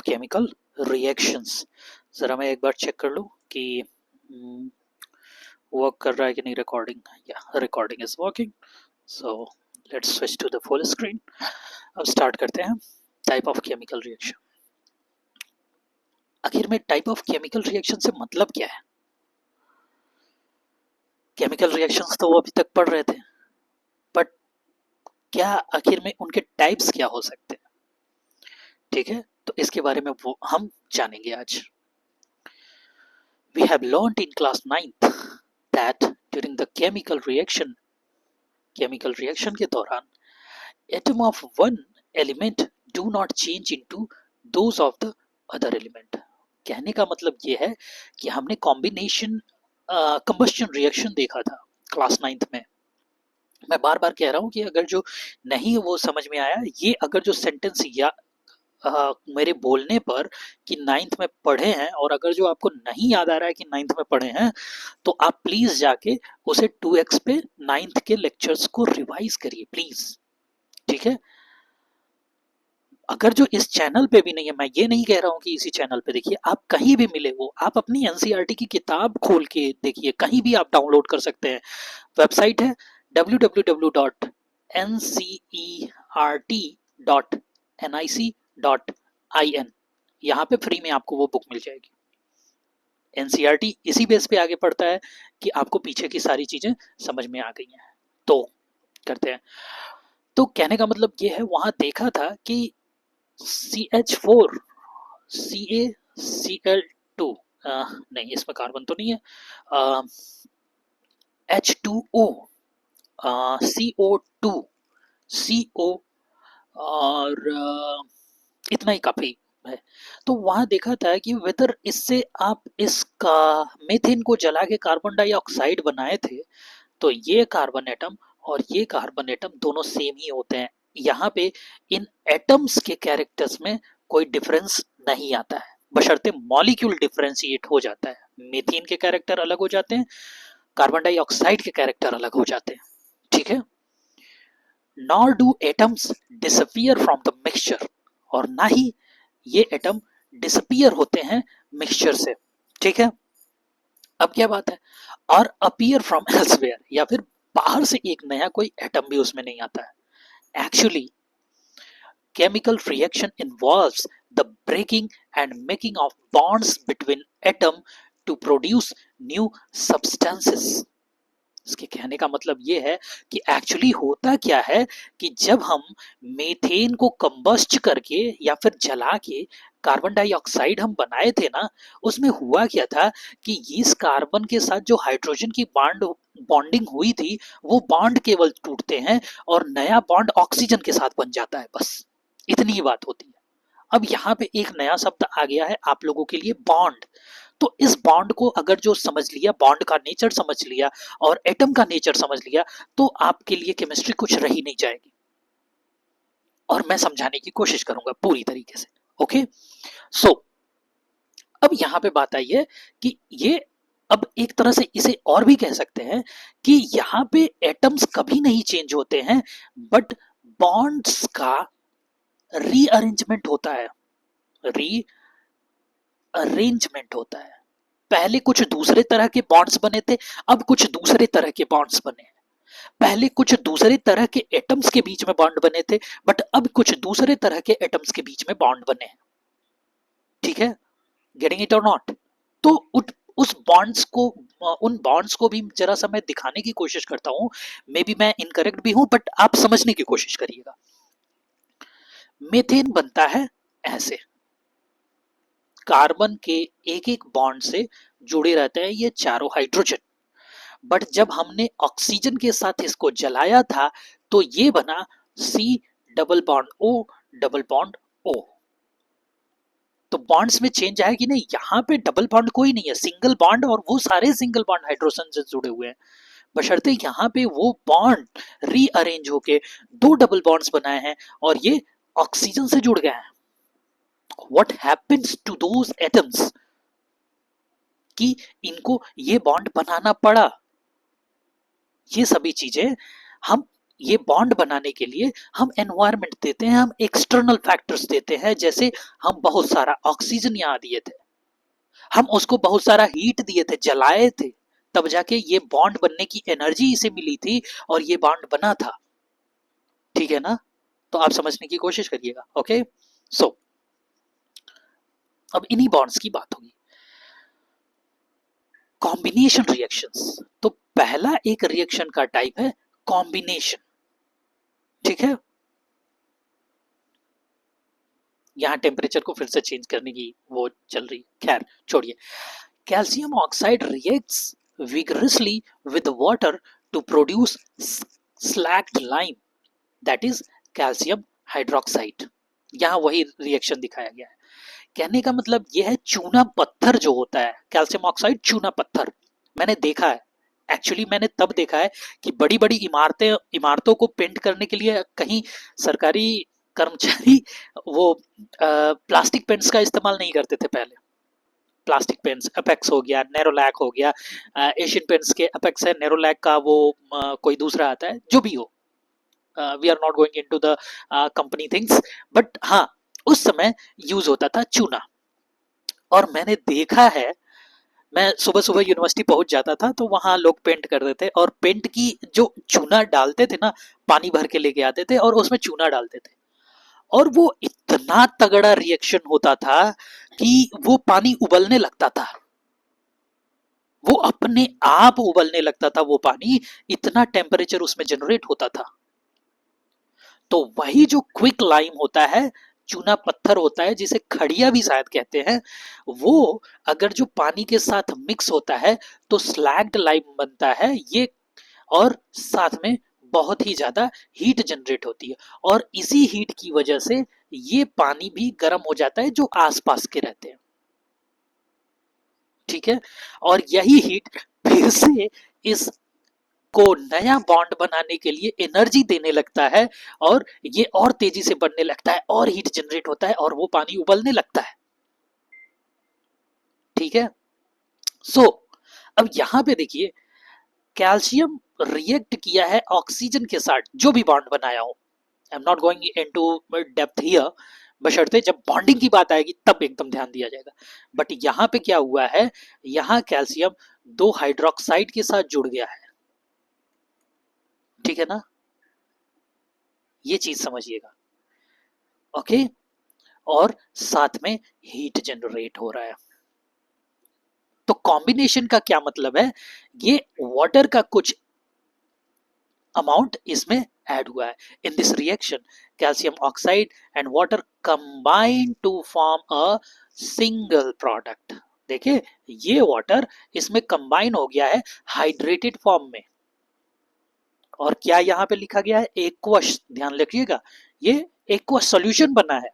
Chemical reactions. ज़रा मैं एक बार चेक कर लूँ कि वर्क कर रहा है कि नहीं रिकॉर्डिंग। या recording is working, so let's switch to the full screen. अब स्टार्ट करते हैं टाइप ऑफ केमिकल रिएक्शन। आखिर में टाइप ऑफ केमिकल रिएक्शन से मतलब क्या है? केमिकल रिएक्शंस तो वो अभी तक पढ़ रहे थे, बट क्या आखिर में उनके टाइप्स क्या हो सकते हैं? ठीक है, तो इसके बारे में वो हम जानेंगे आज। We have learned in class 9th that during the chemical reaction के दौरान atom of one element do not change into those of the other element। कहने का मतलब ये है कि हमने कॉम्बिनेशन कंबस्शन रिएक्शन देखा था क्लास 9th में। मैं बार बार कह रहा हूँ कि अगर जो नहीं वो समझ में आया, ये अगर जो सेंटेंस या मेरे बोलने पर कि 9th में पढ़े हैं, और अगर जो आपको नहीं याद आ रहा है कि 9th में पढ़े हैं, तो आप प्लीज जाके उसे 2x पे 9th के लेक्चर्स को रिवाइज करिए प्लीज। ठीक है, अगर जो इस चैनल पे भी नहीं है, मैं ये नहीं कह रहा हूं कि इसी चैनल पे देखिए, आप कहीं भी मिले वो, आप अपनी एनसीईआरटी की किताब खोल के देखिए, कहीं भी आप डाउनलोड कर सकते हैं। वेबसाइट है www.ncert.nic.in। यहाँ पे फ्री में आपको वो बुक मिल जाएगी। एनसीईआरटी इसी बेस पे आगे पढ़ता है कि आपको पीछे की सारी चीजें समझ में आ गई हैं। तो करते हैं। तो कहने का मतलब ये है, वहां देखा था कि CH4 CaCl2 नहीं, इसमें कार्बन तो नहीं है, H2O CO2 CO और इतना ही काफी है। तो वहां देखा था कि वेदर इससे आप इसका मीथेन को जला के कार्बन डाइऑक्साइड बनाए थे, तो ये कार्बन एटम और ये कार्बन एटम दोनों सेम ही होते हैं। यहाँ पे इन एटम्स के कैरेक्टर्स में कोई डिफरेंस नहीं आता है, बशर्ते मॉलिक्यूल डिफरेंशिएट हो जाता है। मीथेन के कैरेक्टर अलग हो जाते हैं, कार्बन डाइऑक्साइड के कैरेक्टर अलग हो जाते हैं। ठीक है, nor do atoms disappear from the mixture, और ना ही ये एटम डिसअपियर होते हैं मिक्सचर से। ठीक है, अब क्या बात है, और अपीयर फ्रॉम एल्सवेयर, या फिर बाहर से एक नया कोई एटम भी उसमें नहीं आता है। Actually chemical reaction involves the breaking and making of bonds between atom to produce new substances। इसके कहने का मतलब ये है कि एक्चुअली होता क्या है कि जब हम मीथेन को कंबस्ट करके या फिर जला के कार्बन डाइऑक्साइड हम बनाए थे ना, उसमें हुआ क्या था कि इस कार्बन के साथ जो हाइड्रोजन की बॉन्डिंग हुई थी, वो बॉन्ड केवल टूटते हैं और नया बॉन्ड ऑक्सीजन के साथ बन जाता है, बस इतनी ही बात होती है। अब यहाँ पे एक नया शब्द आ गया है आप लोगों के लिए, बॉन्ड। तो इस बॉन्ड को अगर जो समझ लिया, बॉन्ड का नेचर समझ लिया और एटम का नेचर समझ लिया, तो आपके लिए केमिस्ट्री कुछ रही नहीं जाएगी। और मैं समझाने की कोशिश करूंगा पूरी तरीके से। ओके, सो अब यहां पे बात आई है कि ये, अब एक तरह से इसे और भी कह सकते हैं कि यहां पे एटम्स कभी नहीं चेंज होते हैं, बट बॉन्ड्स का रीअरेंजमेंट होता है। रीअरेंजमेंट होता है। पहले कुछ दूसरे तरह के बॉन्ड्स बने थे, अब कुछ दूसरे तरह के बॉन्ड्स बने हैं। पहले कुछ दूसरे तरह के एटम्स के बीच में बॉन्ड बने थे, बट अब कुछ दूसरे तरह के एटम्स के बीच में बॉन्ड बने हैं। ठीक है, गेटिंग इट और नॉट? तो उस बॉन्ड्स को, उन बॉन्ड्स को भी जरा सा मैं दिखाने की कोशिश करता हूं। मे बी मैं इनकरेक्ट भी हूं, बट आप समझने की कोशिश करिएगा। मीथेन बनता है ऐसे, कार्बन के एक एक बॉन्ड से जुड़े रहते हैं ये चारों हाइड्रोजन, बट जब हमने ऑक्सीजन के साथ इसको जलाया था तो ये बना C double bond O double bond O। तो बॉन्ड्स में चेंज आया कि नहीं? यहाँ पे डबल बॉन्ड कोई नहीं है, सिंगल बॉन्ड, और वो सारे सिंगल बॉन्ड हाइड्रोजन से जुड़े हुए हैं, बशर्ते यहाँ पे वो बॉन्ड रीअरेंज होके दो डबल बॉन्ड्स बनाए हैं और ये ऑक्सीजन से जुड़ गए हैं। What happens to those atoms कि इनको ये बॉन्ड बनाना पड़ा? ये सभी चीजें हम ये बॉन्ड बनाने के लिए हम एनवायरनमेंट देते हैं, हम एक्सटर्नल फैक्टर्स देते हैं, जैसे हम बहुत सारा ऑक्सीजन यहाँ दिए थे, हम उसको बहुत सारा हीट दिए थे, जलाए थे, तब जाके ये बॉन्ड बनने की एनर्जी इसे मिली थी और ये बॉन्ड बना था। ठीक है ना? तो आप समझने की कोशिश करिएगा। ओके, सो अब इन्हीं बॉन्ड्स की बात होगी। कॉम्बिनेशन रिएक्शंस, तो पहला एक रिएक्शन का टाइप है कॉम्बिनेशन। ठीक है, यहां टेम्परेचर को फिर से चेंज करने की वो चल रही, खैर छोड़िए। Calcium oxide reacts vigorously with water to produce slacked lime, that is calcium hydroxide। यहाँ वही रिएक्शन दिखाया गया है। कहने का मतलब यह है चूना पत्थर जो होता है, कैल्शियम ऑक्साइड चूना पत्थर, मैंने देखा है, एक्चुअली मैंने तब देखा है कि बड़ी बड़ी इमारतों को पेंट करने के लिए कहीं सरकारी कर्मचारी वो प्लास्टिक पेंट्स का इस्तेमाल नहीं करते थे पहले। प्लास्टिक पेंट्स, अपेक्स हो गया, नेरोलैक हो गया, एशियन पेंट्स के अपेक्स है, नेरोलैक का वो कोई दूसरा आता है, जो भी हो, we are not going into the company things, but हाँ उस समय यूज होता था चूना। और मैंने देखा है, मैं सुबह सुबह यूनिवर्सिटी पहुंच जाता था तो वहां लोग पेंट करते थे, और पेंट की जो चूना डालते थे ना, पानी भर के लेके आते थे और उसमें चूना डालते थे, और वो इतना तगड़ा रिएक्शन होता था कि वो पानी उबलने लगता था, वो अपने आप उबलने लगता था वो पानी, इतना टेम्परेचर उसमें जनरेट होता था। तो वही जो क्विक लाइम होता है, चूना पत्थर होता है जिसे खड़िया भी शायद कहते हैं, वो अगर जो पानी के साथ मिक्स होता है तो स्लैग्ड लाइम बनता है ये, और साथ में बहुत ही ज्यादा हीट जनरेट होती है, और इसी हीट की वजह से ये पानी भी गर्म हो जाता है जो आसपास के रहते हैं। ठीक है, और यही हीट फिर से इस को नया बॉन्ड बनाने के लिए एनर्जी देने लगता है, और ये और तेजी से बढ़ने लगता है, और हीट जनरेट होता है, और वो पानी उबलने लगता है। ठीक है, सो अब यहां पे देखिए, कैल्शियम रिएक्ट किया है ऑक्सीजन के साथ, जो भी बॉन्ड बनाया हो, I am not going into depth here, बशर्ते जब बॉन्डिंग की बात आएगी तब एकदम ध्यान दिया जाएगा। बट यहां पे क्या हुआ है, यहां कैल्शियम दो हाइड्रोक्साइड के साथ जुड़ गया है। ठीक है ना, ये चीज समझिएगा। ओके, और साथ में हीट जनरेट हो रहा है। तो कॉम्बिनेशन का क्या मतलब है, ये वाटर का कुछ अमाउंट इसमें ऐड हुआ है। In this reaction calcium oxide and water combine to form a single product. देखिए, ये वाटर इसमें कंबाइन हो गया है हाइड्रेटेड फॉर्म में, और क्या यहां पे लिखा गया है, एक्वस, ध्यान रखिएगा, ये एक्वस सॉल्यूशन बना है।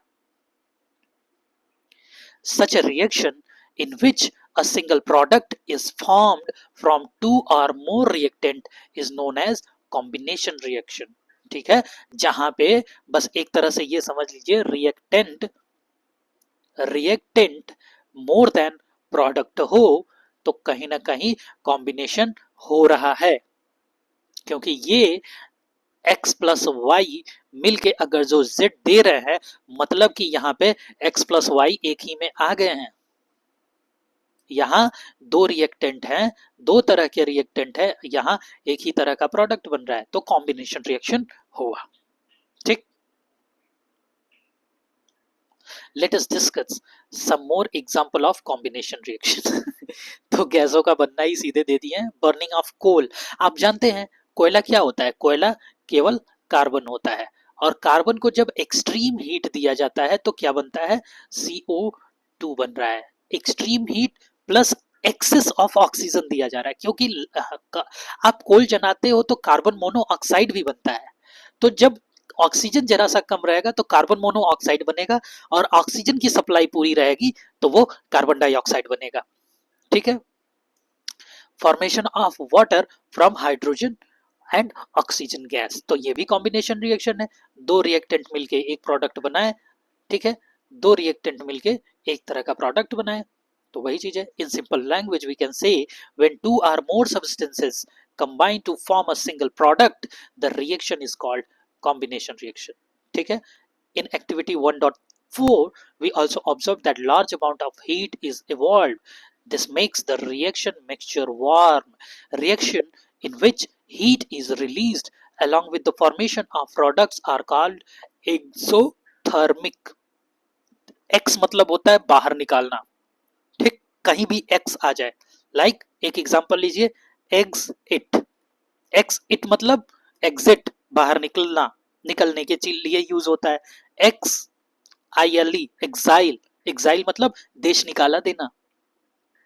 Such a reaction in which a single product is formed from two or more reactant is known as combination reaction। ठीक है, जहां पे बस एक तरह से ये समझ लीजिए, रिएक्टेंट मोर देन प्रोडक्ट हो तो कहीं ना कहीं कॉम्बिनेशन हो रहा है, क्योंकि ये x प्लस वाई मिलके अगर जो z दे रहे हैं, मतलब कि यहाँ पे x प्लस वाई एक ही में आ गए हैं। यहाँ दो रिएक्टेंट हैं, दो तरह के रिएक्टेंट है, यहाँ एक ही तरह का प्रोडक्ट बन रहा है, तो कॉम्बिनेशन रिएक्शन हुआ। ठीक, let us discuss some more example of combination reaction. तो गैसों का बनना ही सीधे दे दिए हैं, बर्निंग ऑफ कोल। आप जानते हैं कोयला क्या होता है, कोयला केवल कार्बन होता है, और कार्बन को जब एक्सट्रीम हीट दिया जाता है तो क्या बनता है, CO2 बन रहा है। Extreme heat plus excess of oxygen दिया जा रहा है, क्योंकि आप कोल जलाते हो तो कार्बन मोनोऑक्साइड भी बनता है, तो जब ऑक्सीजन जरा सा कम रहेगा तो कार्बन मोनोऑक्साइड बनेगा, और ऑक्सीजन की सप्लाई पूरी रहेगी तो वो कार्बन डाइऑक्साइड बनेगा। ठीक है, formation of water from hydrogen and oxygen gas, तो ये भी कॉम्बिनेशन रिएक्शन है, दो रिएक्टेंट मिलके एक प्रोडक्ट बनाए। ठीक है, दो रिएक्टेंट मिलके एक तरह का प्रोडक्ट बनाए, तो वही चीज है। In simple language we can say when two or more substances combine to form a single product, the reaction is called combination reaction. ठीक है. In activity 1.4, we also observe that large amount of heat is evolved. This makes the reaction mixture warm. Reaction in which heat is released along with the formation of products are called exothermic. X मतलब होता है बाहर निकालना. ठीक, कहीं भी X आ जाए. Like एक एग्जांपल लीजिए, एग्स इट. एक्स इट मतलब एग्जिट, बाहर निकलना, निकलने के लिए यूज होता है. X I L E, exile. Exile मतलब देश निकाला देना.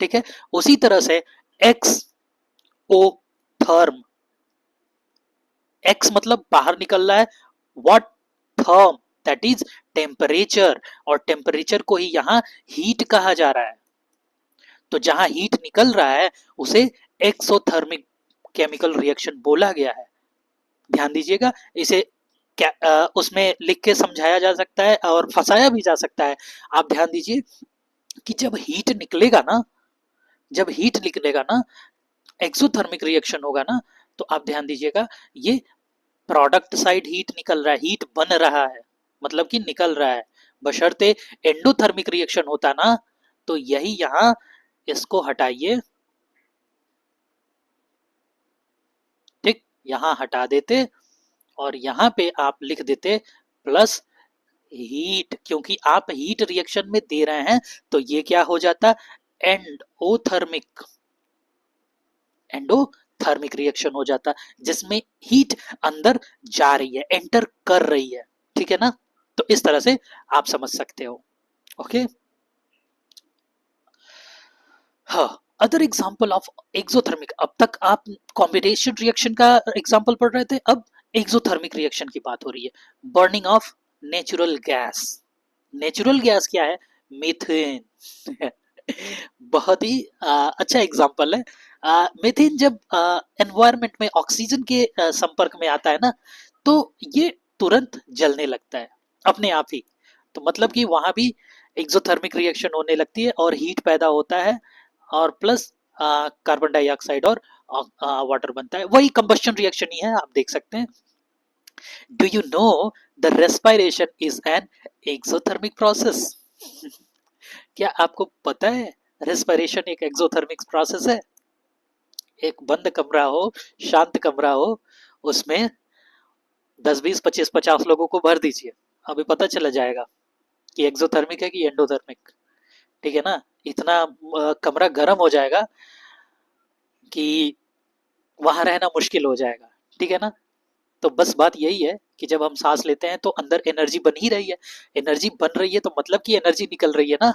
ठीक है. उसी तरह से एक्स ओ थर्म. एक्स मतलब बाहर निकल रहा है. What? Therm, that is temperature. और टेम्परेचर को ही यहां हीट कहा जा रहा है. तो जहां हीट निकल रहा है उसे एक्सोथर्मिक केमिकल रिएक्शन बोला गया है. ध्यान दीजिएगा. इसे उसमें लिख के समझाया जा सकता है और फंसाया भी जा सकता है. आप ध्यान दीजिए कि जब हीट निकलेगा ना, जब हीट निकलेगा ना, एक्सोथर्मिक रिएक्शन होगा ना, तो आप ध्यान दीजिएगा ये प्रोडक्ट साइड हीट निकल रहा है, हीट बन रहा है, मतलब कि निकल रहा है. बशर्ते एंडोथर्मिक रिएक्शन होता ना, तो यही यहां, इसको हटाइए. ठीक, यहां हटा देते और यहां पे आप लिख देते प्लस हीट, क्योंकि आप हीट रिएक्शन में दे रहे हैं. तो ये क्या हो जाता? एंडोथर्मिक. एंडोथर्मिक रिएक्शन हो जाता, जिसमें हीट अंदर जा रही है, एंटर कर रही है. ठीक है ना. तो इस तरह से आप समझ सकते हो. ओके. हाँ, अदर एग्जाम्पल ऑफ एक्सोथर्मिक. अब तक आप कॉम्बिनेशन रिएक्शन का एग्जाम्पल पढ़ रहे थे, अब एक्सोथर्मिक रिएक्शन की बात हो रही है. Burning of natural gas. Natural gas क्या है? मीथेन. बहुत ही अच्छा एग्जाम्पल है. मीथेन जब एनवायरनमेंट में ऑक्सीजन के संपर्क में आता है ना, तो ये तुरंत जलने लगता है अपने आप ही. तो मतलब कि वहां भी एक्सोथर्मिक रिएक्शन होने लगती है और हीट पैदा होता है, और प्लस कार्बन डाइऑक्साइड और वाटर बनता है. वही कंबस्शन रिएक्शन ही है, आप देख सकते हैं. Do you know the respiration is an exothermic process? क्या आपको पता है रेस्पिरेशन एक एक्सोथर्मिक प्रोसेस है? एक बंद कमरा हो, शांत कमरा हो, उसमें 10 20 25 50 लोगों को भर दीजिए, अभी पता चला जाएगा कि एक्सोथर्मिक है कि एंडोथर्मिक. ठीक है ना. इतना कमरा गर्म हो जाएगा कि वहां रहना मुश्किल हो जाएगा. ठीक है ना. तो बस बात यही है कि जब हम सांस लेते हैं तो अंदर एनर्जी बन ही रही है. एनर्जी बन रही है तो मतलब कि एनर्जी निकल रही है ना,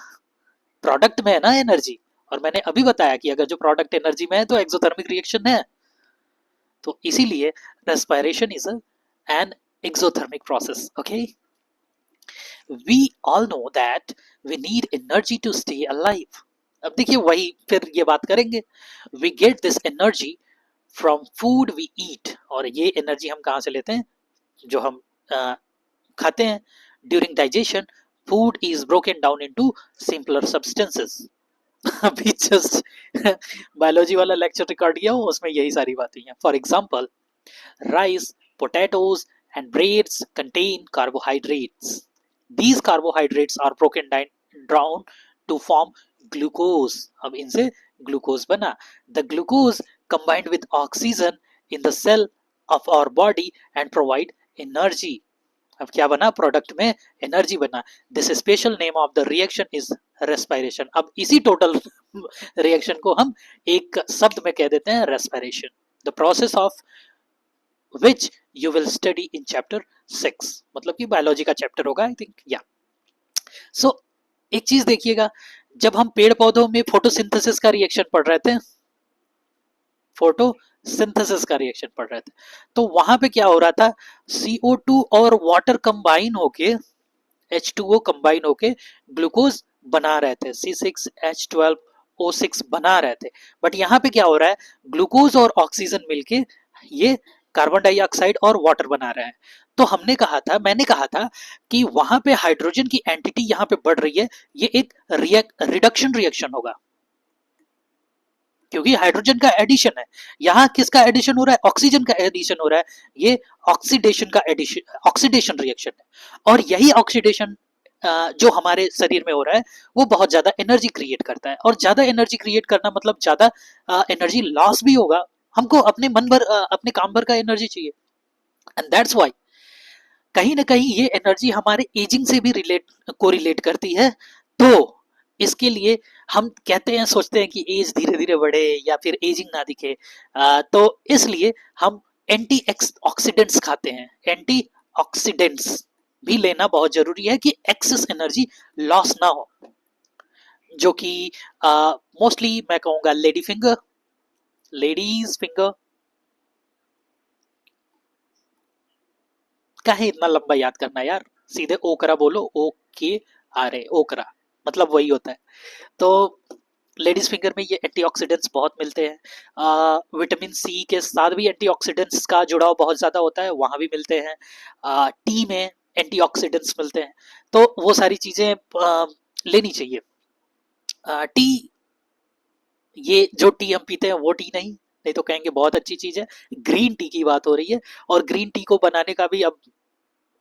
प्रोडक्ट में है ना एनर्जी. और मैंने अभी बताया कि अगर जो प्रोडक्ट एनर्जी में है तो एक्सोथर्मिक रिएक्शन है. तो इसीलिए respiration is an exothermic process. Okay. We all know that we need energy to stay alive. अब देखिए वही फिर ये बात करेंगे. We get this energy from food we eat. और ये एनर्जी हम कहाँ से लेते हैं? जो हम खाते हैं. During digestion food is broken down into simpler substances. अभी जस्ट बायोलॉजी वाला लेक्चर रिकॉर्ड किया हूँ, उसमें यही सारी बातें हैं. For example, rice, potatoes and breads contain carbohydrates. These carbohydrates are broken down to form glucose. अब इनसे ग्लूकोज बना. The glucose combined with oxygen in the cell of our body and provide energy. अब क्या बना? Product में energy बना. This special name of the reaction is respiration. अब इसी टोटल रिएक्शन को हम एक शब्द में कह देते हैं respiration. The process of which you will study in chapter 6. मतलब कि बायोलॉजी का चैप्टर होगा आई थिंक. या सो एक चीज देखिएगा, जब हम पेड़ पौधों में फोटोसिंथेसिस का रिएक्शन पढ़ रहे थे, फोटोसिंथेसिस का रिएक्शन पढ़ रहे थे, तो वहां पे क्या हो रहा था? CO2 और वाटर कंबाइन होके, H2O कंबाइन होके ग्लूकोज बना रहे थे, C6H12O6 बना रहे थे. बट यहाँ पे क्या हो रहा है? ग्लूकोज और ऑक्सीजन मिलके ये कार्बन डाइऑक्साइड और वाटर बना रहे हैं. तो हमने कहा था, मैंने कहा था कि वहां पे हाइड्रोजन की एंटिटी यहाँ पे बढ़ रही है, ये एक रिडक्शन रिएक्शन होगा. क्योंकि हाइड्रोजन का एडिशन है। यहाँ किसका एडिशन हो रहा है? ऑक्सीजन का एडिशन हो रहा है। ये ऑक्सीडेशन का एडिशन, ऑक्सीडेशन रिएक्शन है। और यही ऑक्सीडेशन जो हमारे शरीर में हो रहा है वो बहुत ज्यादा एनर्जी क्रिएट करता है, और ज्यादा एनर्जी क्रिएट करना मतलब ज्यादा एनर्जी लॉस भी होगा। हमको अपने मन भर अपने काम भर का एनर्जी चाहिए, एंड दैट्स व्हाई कहीं ना कहीं ये एनर्जी हमारे एजिंग से भी कोरिलेट करती है। तो इसके लिए हम कहते हैं, सोचते हैं कि एज धीरे धीरे बढ़े या फिर एजिंग ना दिखे, तो इसलिए हम एंटी ऑक्सीडेंट्स खाते हैं। एंटी ऑक्सीडेंट्स भी लेना बहुत जरूरी है कि एक्सेस एनर्जी लॉस ना हो, जो कि मोस्टली मैं कहूंगा लेडी फिंगर, लेडीज फिंगर। काहे इतना लंबा याद करना यार, सीधे ओकरा बोलो, ओके आ रहे ओकरा, मतलब वही होता है। तो लेडीज फिंगर में ये एंटीऑक्सीडेंट्स बहुत मिलते हैं। विटामिन सी के साथ भी एंटीऑक्सीडेंट्स का जुड़ाव बहुत ज़्यादा होता है, वहाँ भी मिलते हैं। टी में एंटीऑक्सीडेंट्स मिलते हैं। तो वो सारी चीज़ें लेनी चाहिए। टी, ये जो टी हम पीते हैं वो टी नहीं, नहीं तो कहेंगे बहुत अच्छी चीज़ है। ग्रीन टी की बात हो रही है, और ग्रीन टी को बनाने का भी अब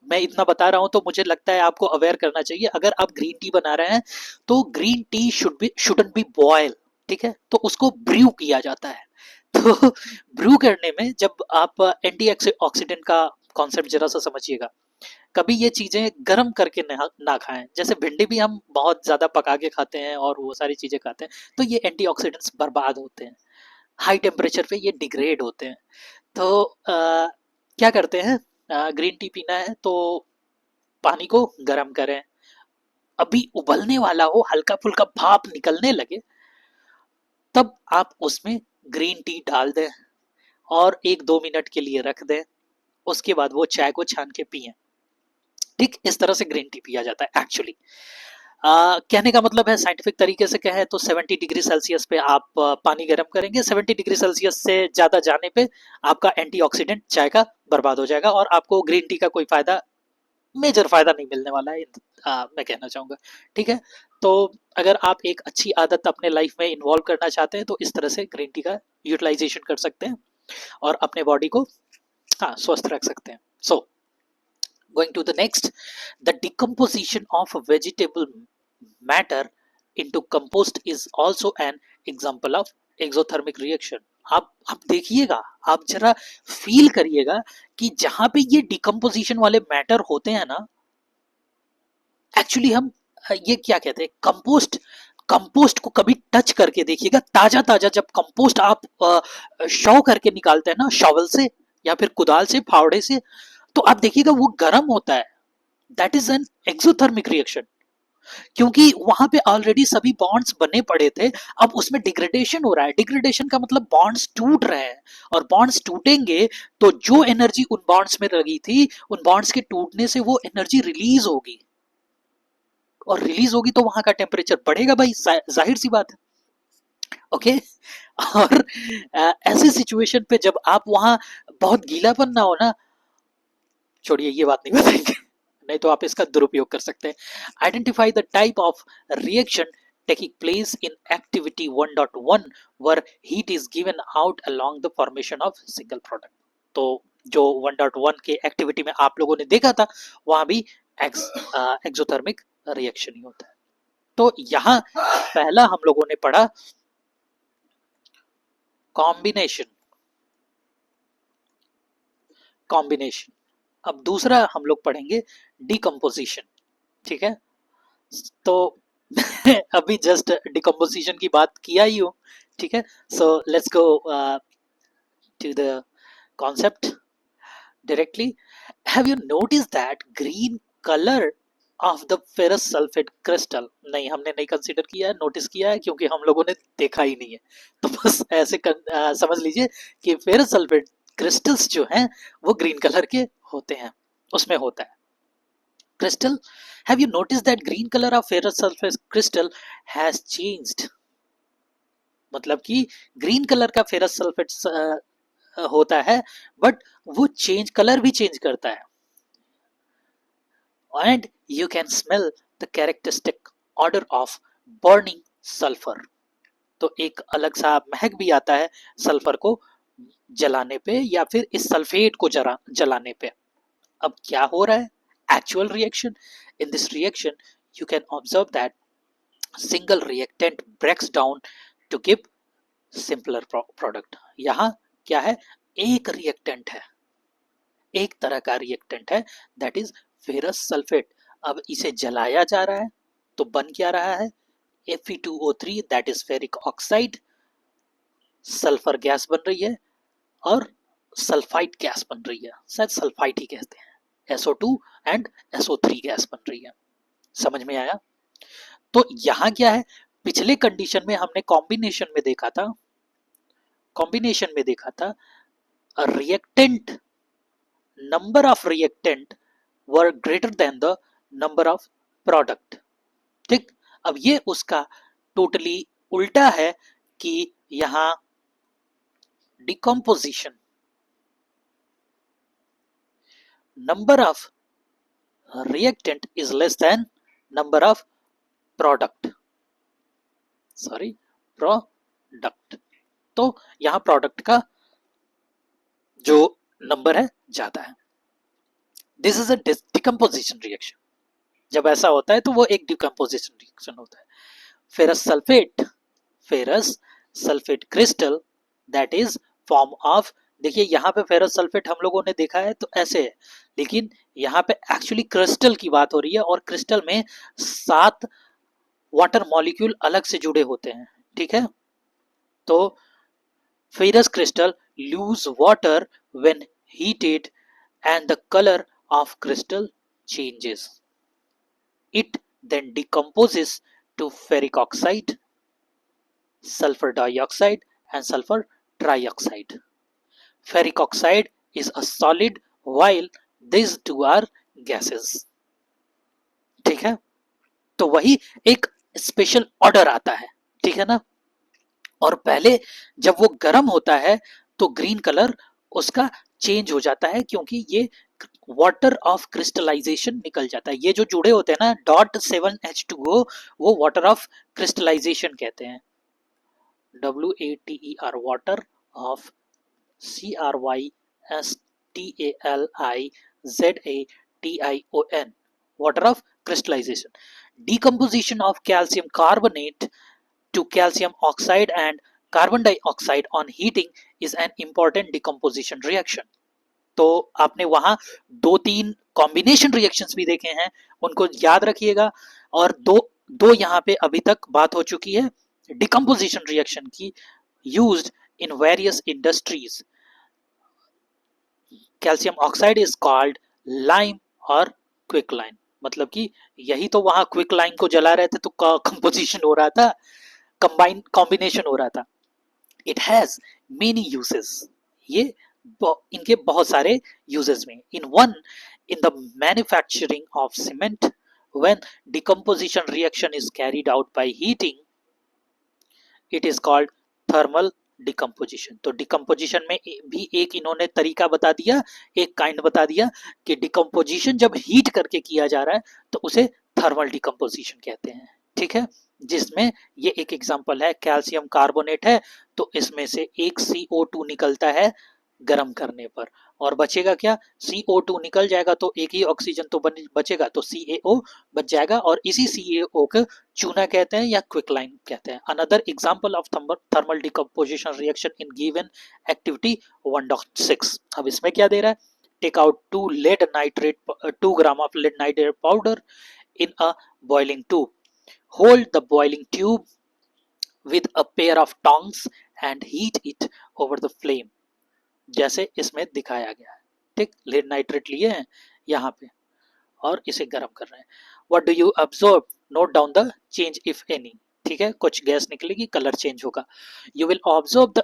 मैं इतना बता रहा हूं तो मुझे लगता है आपको अवेयर करना चाहिए। अगर आप ग्रीन टी बना रहे हैं तो green tea shouldn't be boil, ठीक है? तो उसको ब्रू किया जाता है। तो ब्रू करने में जब आप एंटी ऑक्सीडेंट का कॉन्सेप्ट जरा सा समझिएगा। कभी ये चीजें गर्म करके ना खाएं, जैसे भिंडी भी हम बहुत ज्यादा पका के खाते हैं और वो सारी चीजें खाते हैं, तो ये एंटीऑक्सीडेंट्स बर्बाद होते हैं, हाई टेम्परेचर पे ये डिग्रेड होते हैं। तो क्या करते हैं, ग्रीन टी पीना है तो पानी को गर्म करें, अभी उबलने वाला हो, हल्का फुल्का भाप निकलने लगे, तब आप उसमें ग्रीन टी डाल दें और 1-2 मिनट के लिए रख दें। उसके बाद वो चाय को छान के पिए। ठीक इस तरह से ग्रीन टी पिया जाता है एक्चुअली। कहने का मतलब है, साइंटिफिक तरीके से कहें तो 70 डिग्री सेल्सियस पे आप पानी गर्म करेंगे, 70 डिग्री सेल्सियस से ज़्यादा जाने पे आपका एंटीऑक्सीडेंट चाय का बर्बाद हो जाएगा, और आपको ग्रीन टी का कोई फायदा, मेजर फायदा नहीं मिलने वाला है। मैं कहना चाहूँगा, ठीक है? तो अगर आप एक अच्छी आदत अपने लाइफ में इन्वॉल्व करना चाहते हैं तो इस तरह से ग्रीन टी का यूटिलाइजेशन कर सकते हैं और अपने बॉडी को हाँ स्वस्थ रख सकते हैं। सो going to the next, the decomposition of vegetable matter into compost is also an example of exothermic reaction। आप देखिएगा, आप जरा फील करिएगा कि जहां पे ये डिकम्पोजिशन वाले मैटर होते हैं ना, एक्चुअली हम ये क्या कहते हैं, कंपोस्ट। कंपोस्ट को कभी टच करके देखिएगा, ताजा ताजा जब कंपोस्ट आप शव करके निकालते हैं ना, शॉवल से या फिर कुदाल से, फावड़े से, तो आप देखिएगा वो गर्म होता है। That is an exothermic reaction, क्योंकि वहां पे ऑलरेडी सभी बॉन्ड्स बने पड़े थे। अब उसमें डिग्रेडेशन हो रहा है। डिग्रेडेशन का मतलब बॉन्ड्स टूट रहे हैं, और बॉन्ड्स टूटेंगे तो जो एनर्जी उन बॉन्ड्स में लगी थी, उन बॉन्ड्स के टूटने से वो एनर्जी रिलीज होगी, और रिलीज होगी तो वहां का टेम्परेचर बढ़ेगा भाई, जाहिर सी बात है। ओके। और ऐसे सिचुएशन पे जब आप वहां बहुत गीलापन ना हो ना, छोड़िए ये बात नहीं बताएंगे, नहीं तो आप इसका दुरुपयोग कर सकते हैं। Identify the type of reaction taking place in activity 1.1 where heat is given out along the formation of single product। तो जो 1.1 के एक्टिविटी में आप लोगों ने देखा था, वहां भी एक्सोथर्मिक रिएक्शन ही होता है। तो यहां पहला हम लोगों ने पढ़ा कॉम्बिनेशन, कॉम्बिनेशन। अब दूसरा हम लोग पढ़ेंगे डिकम्पोजिशन, ठीक है? तो अभी जस्ट डिकम्पोजिशन की बात किया ही हूँ, ठीक है? So let's go to the concept directly। Have you noticed that green color of the ferrous sulfate crystal? नहीं, हमने नहीं कंसीडर किया है, नोटिस किया है, क्योंकि हम लोगों ने देखा ही नहीं है। तो बस ऐसे समझ लीजिए कि फेरस सल्फेट क्रिस्टल्स जो हैं वो ग्रीन कलर के होते हैं, उसमें होता है crystal. Have you notice that green colour of ferrous sulphate crystal has changed? मतलब कि ग्रीन कलर का फेरस सल्फेट होता है, बट वो चेंज, कलर भी चेंज करता है। And you can smell the characteristic odor of burning sulfur। तो एक अलग सा महक भी आता है सल्फर को जलाने पे या फिर इस सल्फेट को जलाने पे। अब क्या हो रहा है? Actual reaction. In this reaction you can observe that single reactant breaks down to give simpler product. यहाँ क्या है? एक रिएक्टेंट है, एक तरह का रिएक्टेंट है, दैट इज फेरस सल्फेट। अब इसे जलाया जा रहा है तो बन क्या रहा है? Fe2O3 that is ferric oxide, sulphur gas बन रही है और सल्फाइड गैस बन रही है, शायद सल्फाइड ही कहते हैं। SO2 एंड SO3 गैस बन रही है। समझ में आया? तो यहां क्या है? पिछले कंडीशन में हमने कॉम्बिनेशन में देखा था reactant, number of reactant were greater than the number of product. ठीक, अब ये उसका टोटली उल्टा है कि यहां decomposition, number of reactant is less than number of product, sorry product. तो यहां प्रोडक्ट का जो नंबर है ज्यादा है। This is a decomposition reaction. जब ऐसा होता है तो वो एक डिकम्पोजिशन रिएक्शन होता है। Ferrous sulphate, ferrous sulphate crystal that is form of, देखिए यहाँ पे फेरस सल्फेट हम लोगों ने देखा है तो ऐसे है, लेकिन यहाँ पे एक्चुअली क्रिस्टल की बात हो रही है और क्रिस्टल में 7 वाटर मॉलिक्यूल अलग से जुड़े होते हैं। ठीक है, तो ferrous crystal loose water when heated and the color of crystal changes. It then decomposes to ferric oxide, sulfur dioxide and sulfur trioxide. Ferric oxide is a solid while these two are gases. ठीक है, तो वही एक special order आता है। ठीक है ना, और पहले जब वो गर्म होता है तो ग्रीन कलर उसका चेंज हो जाता है क्योंकि ये वाटर ऑफ क्रिस्टलाइजेशन निकल जाता है। ये जो जुड़े होते हैं ना .7H2O, वो वाटर ऑफ क्रिस्टलाइजेशन कहते हैं। WATER water of CRYSTALIZATION water of crystallization. Decomposition of calcium carbonate to calcium oxide and carbon dioxide on heating is an important decomposition reaction. तो आपने वहां 2-3 कॉम्बिनेशन रिएक्शंस भी देखे हैं, उनको याद रखिएगा। और दो दो यहाँ पे अभी तक बात हो चुकी है डिकम्पोजिशन रिएक्शन की, used in various industries. Calcium oxide is called lime और क्विक लाइम, मतलब कि यही तो वहां क्विक लाइम को जला रहे थे तो कंपोजिशन हो रहा था, कंबाइन कॉम्बिनेशन हो रहा था। इट हैज मेनी यूजेस, ये इनके बहुत सारे यूजेस में। In the manufacturing of cement when decomposition reaction is carried out by heating it is called thermal decomposition. तो डिकम्पोजिशन में भी एक इन्होंने तरीका बता दिया, एक काइंड बता दिया कि डिकम्पोजिशन जब हीट करके किया जा रहा है तो उसे थर्मल डिकम्पोजिशन कहते हैं। ठीक है, जिसमें ये एक एग्जांपल है, कैल्शियम कार्बोनेट है तो इसमें से एक CO2 निकलता है गर्म करने पर, और बचेगा क्या? CO2 निकल जाएगा तो एक ही ऑक्सीजन तो बचेगा, तो CaO बच जाएगा, और इसी CaO को चूना कहते हैं या क्विक लाइम कहते हैं। Another example of thermal decomposition reaction in given activity 1.6। अब इसमें क्या दे रहा है? Take out 2 gram of lead nitrate powder in a boiling tube, hold the boiling tube with a pair of tongs and heat it over the flame, जैसे इसमें दिखाया गया है। ठीक, लेड नाइट्रेट लिए हैं यहाँ पे और इसे गर्म कर रहे हैं। What do you observe? Note down the change if any. ठीक है, कुछ गैस निकलेगी, कलर चेंज होगा। You will observe the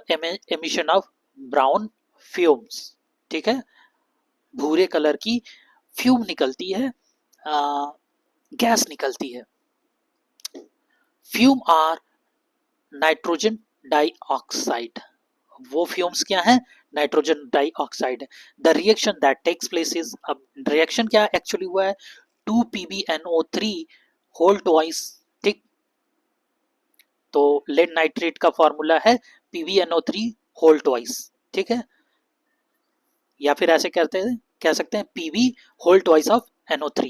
emission of brown fumes. ठीक है, भूरे कलर की फ्यूम निकलती है, गैस निकलती है। फ्यूम आर नाइट्रोजन डाइऑक्साइड, वो फ्यूम्स क्या है? Nitrogen dioxide. The reaction that takes place is, अब रिएक्शन क्या एक्चुअली हुआ है? 2 PbNO3 होल ट्वाइस, ठीक, तो लेड नाइट्रेट का फॉर्मूला है PbNO3 होल ट्वाइस, ठीक है, या फिर ऐसे कहते हैं, कह सकते हैं Pb whole twice of NO3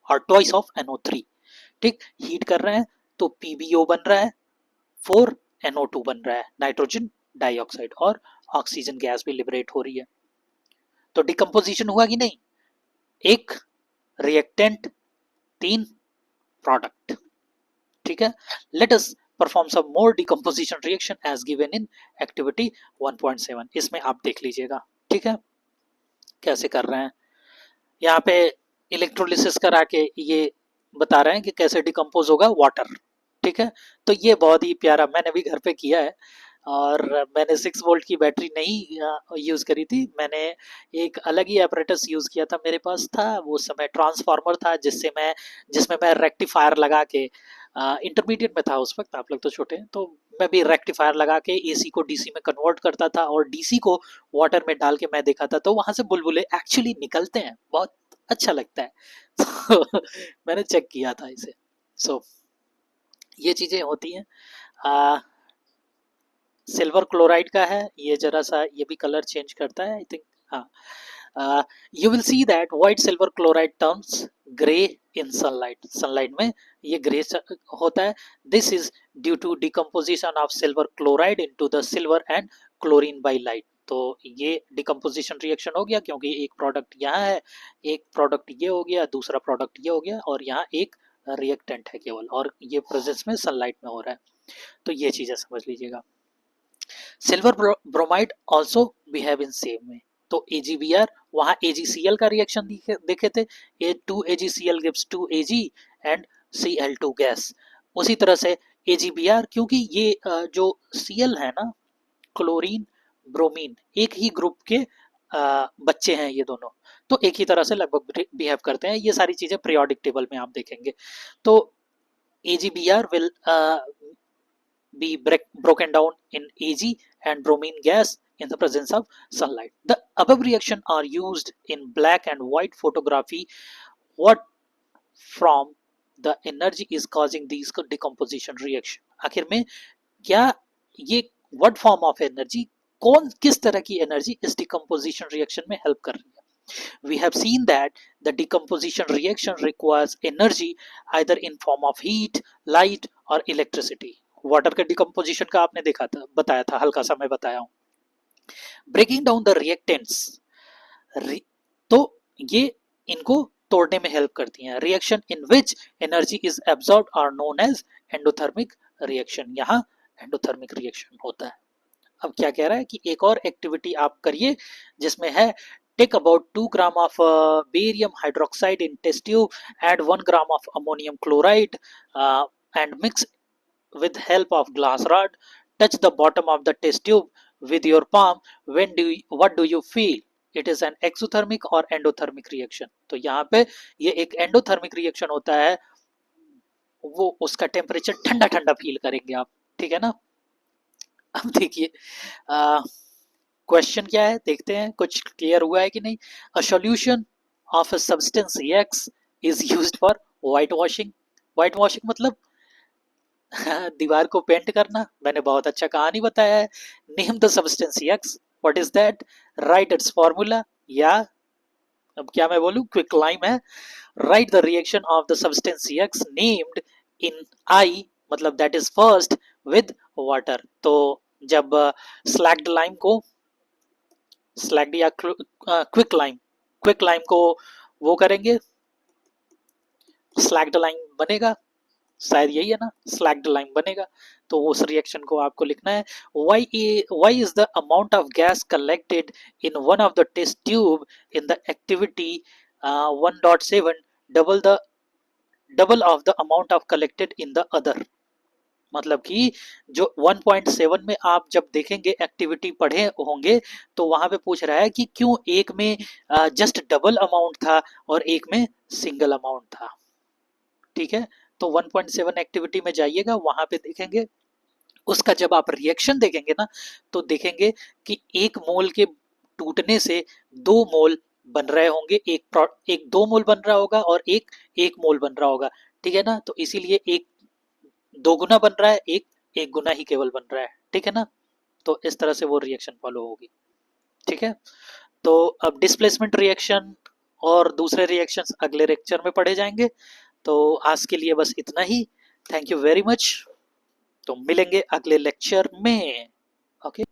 और ट्वाइस ऑफ NO3, ठीक। हीट कर रहे हैं तो PbO बन रहा है, 4NO2 बन रहा है, नाइट्रोजन डाइऑक्साइड, और ऑक्सीजन गैस भी लिबरेट हो रही है। तो डिकम्पोजिशन हुआ कि नहीं, एक रिएक्टेंट, 3 प्रोडक्ट, ठीक है। Let us perform some more decomposition reaction as given in activity 1.7। इसमें आप देख लीजिएगा, ठीक है, कैसे कर रहे हैं। यहाँ पे इलेक्ट्रोलिसिस करा के ये बता रहे हैं कि कैसे डिकम्पोज होगा वाटर, ठीक है। तो ये बहुत ही प्यारा, मैंने भी घर पे किया है, और मैंने 6 वोल्ट की बैटरी नहीं यूज़ करी थी, मैंने एक अलग ही एपरेटस यूज़ किया था। मेरे पास था वो समय ट्रांसफार्मर था, जिसमें मैं रेक्टिफायर लगा के, इंटरमीडिएट में था उस वक्त, आप लोग तो छोटे हैं, तो मैं भी रेक्टिफायर लगा के एसी को डीसी में कन्वर्ट करता था, और डीसी को वाटर में डाल के मैं देखा था, तो वहां से बुलबुले एक्चुअली निकलते हैं, बहुत अच्छा लगता है। तो मैंने चेक किया था इसे। सो ये चीज़ें होती हैं। सिल्वर क्लोराइड का है, ये जरा सा ये भी कलर चेंज करता है आई थिंक, हाँ। You will see that white silver chloride turns grey in sunlight, sunlight में ये ग्रे होता है। This is due to decomposition of silver chloride into the silver and chlorine by light. तो ये decomposition reaction हो गया, क्योंकि एक प्रोडक्ट यहाँ है, एक प्रोडक्ट ये हो गया, दूसरा प्रोडक्ट ये हो गया, और यहाँ एक रिएक्टेंट है केवल, और ये प्रेजेंस में सनलाइट में हो रहा है। तो ये चीजें समझ लीजिएगा। Silver bromide also behave in same way. तो AgBr, वहां AgCl का रिएक्शन देखे थे, A2AgCl gives 2Ag and Cl2 gas. उसी तरह से AgBr, क्योंकि ये जो Cl है ना, क्लोरीन ब्रोमीन, एक ही ग्रुप के बच्चे हैं ये दोनों, तो एक ही तरह से लगभग बिहेव करते हैं। ये सारी चीजें पीरियोडिक टेबल में आप देखेंगे। तो AgBr will be broken down in Ag and bromine gas in the presence of sunlight. The above reaction are used in black and white photography. What from the energy is causing these decomposition reaction? आखिर में क्या ये what form of energy, कौन किस तरह की energy इस decomposition reaction में हेल्प कर रही है? We have seen that the decomposition reaction requires energy either in form of heat, light or electricity. Water के डिकम्पोजिशन का आपने देखा था, बताया था, हल्का सा मैं बताया हूं। ब्रेकिंग डाउन द रिएक्टेंट्स, तो ये इनको तोड़ने में हेल्प करती हैं। Reaction in which energy is absorbed are known as endothermic reaction. यहाँ एंडोथर्मिक रिएक्शन होता है। अब क्या कह रहा है कि एक और एक्टिविटी आप करिए जिसमें है take about 2 gram of barium hydroxide in test tube, add 1 gram of ammonium chloride and mix with help of glass rod, touch the bottom of the test tube with your palm, what do you feel? It is an exothermic or endothermic reaction। तो यहाँ पे ये एक endothermic reaction होता है, वो उसका temperature ठंडा ठंडा फील करेंगे आप, ठीक है ना। अब देखिए क्वेश्चन क्या है, देखते हैं कुछ क्लियर हुआ है कि नहीं। A solution of a substance X is used for white washing. White washing मतलब दीवार को पेंट करना। मैंने बहुत अच्छा कहानी बताया है। Name the substance X, what is that, right it's formula, या अब क्या मैं बोलूं, क्विक लाइम है। Right the reaction of the substance X named in I, मतलब that is first with water. तो जब स्लैक्ड लाइम को, स्लैक्ड या क्विक लाइम को वो करेंगे, स्लैक्ड लाइम बनेगा, शायद यही है ना, स्लैक्ड लाइम बनेगा। तो उस रिएक्शन को आपको लिखना है। Why is the amount of gas collected in one of the test tube in the activity 1.7 double of the amount of collected in the other. मतलब कि जो 1.7 में आप जब देखेंगे एक्टिविटी पढ़े होंगे, तो वहां पे पूछ रहा है कि क्यों एक में जस्ट डबल अमाउंट था और एक में सिंगल अमाउंट था, ठीक है। तो 1.7 एक्टिविटी में जाइएगा, वहां पे देखेंगे, उसका जब आप रिएक्शन देखेंगे ना, तो देखेंगे कि 1 मोल के टूटने से 2 मोल बन रहे होंगे, एक 2 मोल बन रहा होगा और एक 1 मोल बन रहा होगा, ठीक है ना। तो इसीलिए एक दोगुना बन रहा है, एक एक गुना ही केवल बन रहा है, ठीक है ना। तो इस तरह से वो रिएक्शन फॉलो होगी, ठीक है। तो अब डिस्प्लेसमेंट रिएक्शन और दूसरे रिएक्शंस अगले लेक्चर में पढ़े जाएंगे। तो आज के लिए बस इतना ही। Thank you very much. तो मिलेंगे अगले लेक्चर में। ओके।